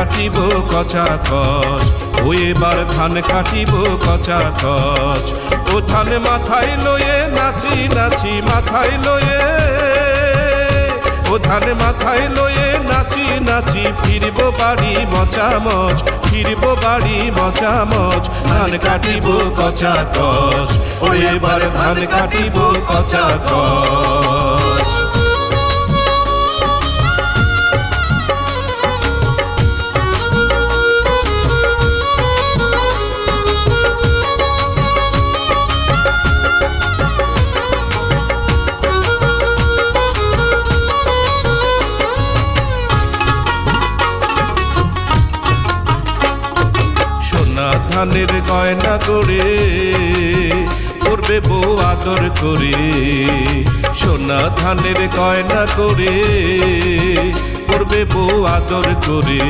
কাটিব কচাকচ, ও এবার ধান কাটিব কচাকচ। ও ধান মাথায় লয়ে নাচি নাচি মাথায় লয়ে, ও ধান মাথায় লয়ে নাচি নাচি ফিরব বাড়ি মচামচ, ফিরব বাড়ি মচামচ। ধান কাটিব কচাকচ, ও এবার ধান কাটিব কচাকচ। ধানের গয়না করে করবে বউ আদর করে, সোনা ধানের গয়না করে করবে বউ আদর করে।